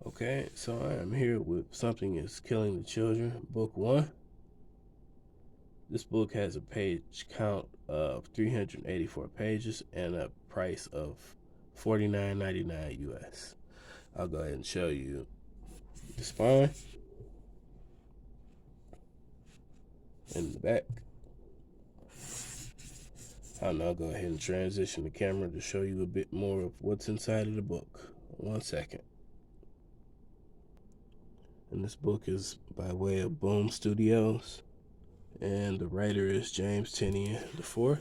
Okay, so I am here with Something is Killing the Children, Book 1. This book has a page count of 384 pages and a price of $49.99 US. I'll go ahead and show you the spine and the back. I'll now go ahead and transition the camera to show you a bit more of what's inside of the book. 1 second. And this book is by way of Boom Studios, and the writer is James Tynion IV.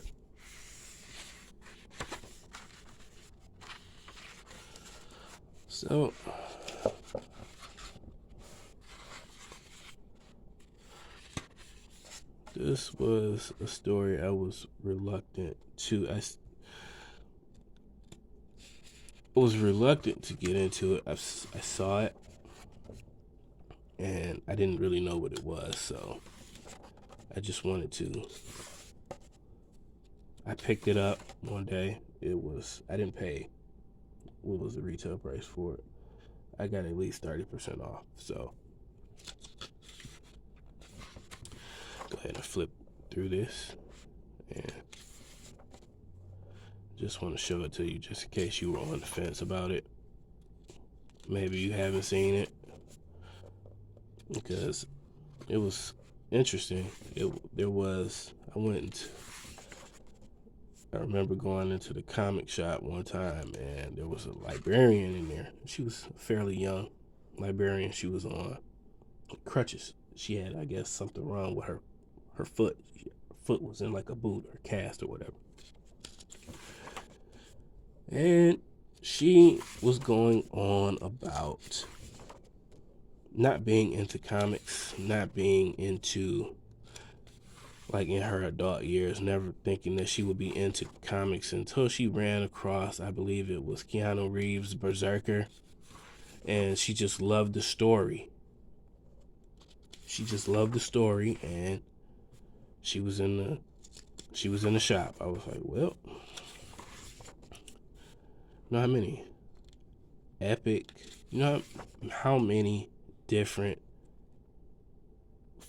So, this was a story I was reluctant to. I was reluctant to get into it. I saw it, and I didn't really know what it was, so I just wanted to. I picked it up one day. I didn't pay what was the retail price for it. I got at least 30% off, so go ahead and flip through this, and just want to show it to you just in case you were on the fence about it. Maybe you haven't seen it, because it was interesting. I remember going into the comic shop one time, and there was a librarian in there. She was a fairly young librarian. She was on crutches. She had, I guess, something wrong with her foot. Her foot was in like a boot or cast or whatever. And she was going on about not being into comics, not being into, like, in her adult years, never thinking that she would be into comics until she ran across, I believe it was Keanu Reeves' Berserker, and she just loved the story. She just loved the story, and she was in the shop. I was like, well, you know how many epic, you know how many different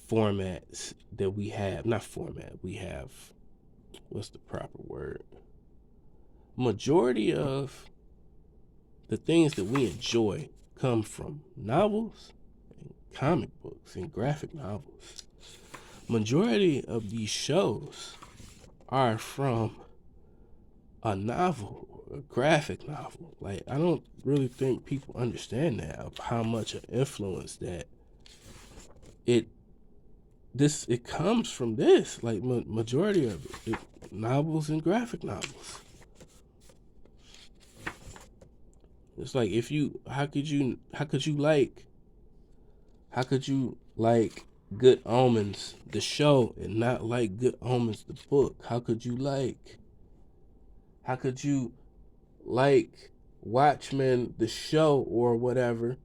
formats that we have, not format, we have, what's the proper word? Majority of the things that we enjoy come from novels and comic books and graphic novels. Majority of these shows are from a novel or a graphic novel. Like, I don't really think people understand that, of how much an influence that it comes from this. Like, majority of it, novels and graphic novels. It's like, how could you like Good Omens the show and not like Good Omens the book? How could you like Watchmen the show or whatever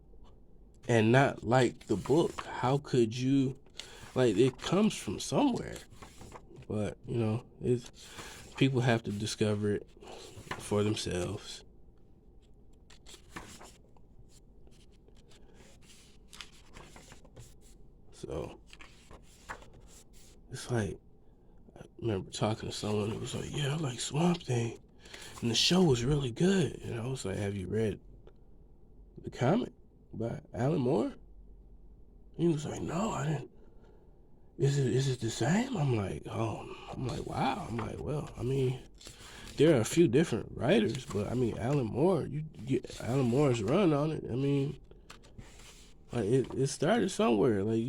and not like the book? How could you? Like, it comes from somewhere, but people have to discover it for themselves. So it's like, I remember talking to someone who was like, yeah, I like Swamp Thing, and the show was really good. And I was like, have you read the comic by Alan Moore? He was like, no, I didn't. Is it the same? I'm like, wow. I'm like, well, I mean, there are a few different writers, but I mean, Alan Moore, you get Alan Moore's run on it. I mean, like, it started somewhere. Like,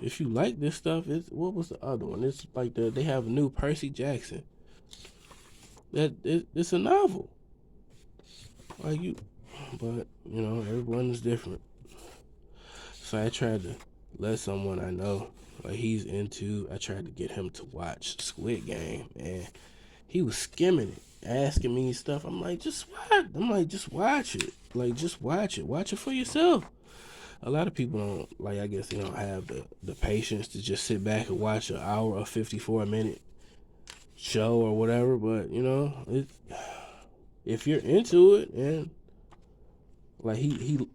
if you like this stuff, what was the other one? It's like they have a new Percy Jackson. It's a novel. Like, but everyone is different. So I tried to let someone I know, like, I tried to get him to watch Squid Game, and he was skimming it, asking me stuff. I'm like, just watch it. Like, just watch it. Watch it for yourself. A lot of people don't, like, I guess they don't have the patience to just sit back and watch an hour or 54-minute show or whatever. But if you're into it, and like, he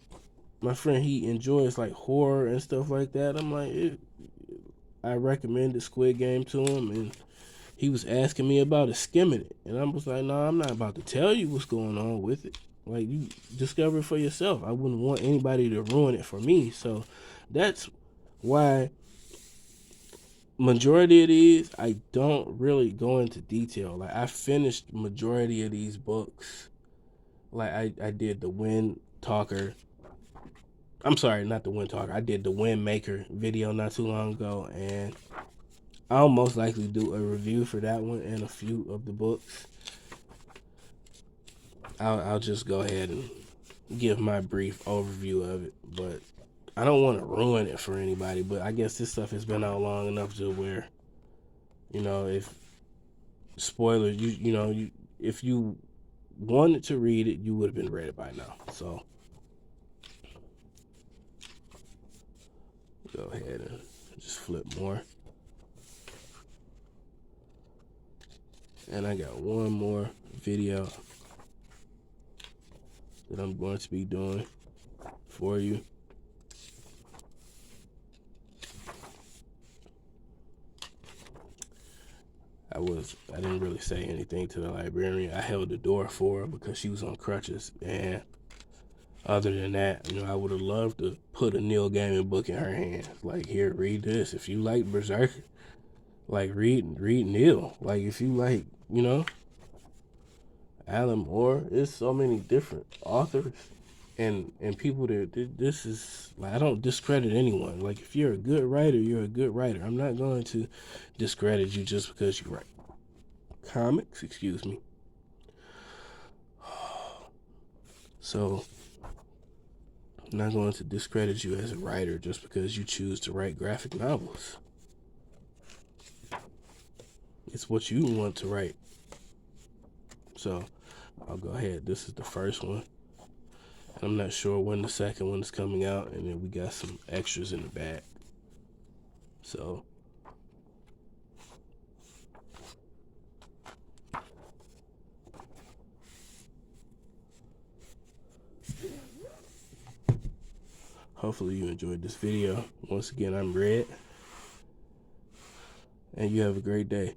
my friend, he enjoys like horror and stuff like that. I'm like, I recommended Squid Game to him, and he was asking me about it, skimming it, and I was like, no, I'm not about to tell you what's going on with it. Like, you discover it for yourself. I wouldn't want anybody to ruin it for me. So that's why majority of these I don't really go into detail. Like, I finished majority of these books. Like, I did the Wind Talker. I'm sorry, not the Wind Talker. I did the Wind Maker video not too long ago, and I'll most likely do a review for that one and a few of the books. I'll just go ahead and give my brief overview of it, but I don't want to ruin it for anybody. But I guess this stuff has been out long enough to where, if spoilers, if you wanted to read it, you would have been read it by now. So go ahead and just flip more. And I got one more video that I'm going to be doing for you. I didn't really say anything to the librarian. I held the door for her because she was on crutches. And other than that, I would have loved to put a Neil Gaiman book in her hands. Like, here, read this. If you like Berserker, like, read Neil. Like, if you like, Alan Moore, there's so many different authors and people that this is, like, I don't discredit anyone. Like, if you're a good writer, you're a good writer. I'm not going to discredit you just because you write comics, excuse me. So I'm not going to discredit you as a writer just because you choose to write graphic novels. It's what you want to write. So I'll go ahead. This is the first one. I'm not sure when the second one is coming out, and then we got some extras in the back. So hopefully you enjoyed this video. Once again, I'm Red, and you have a great day.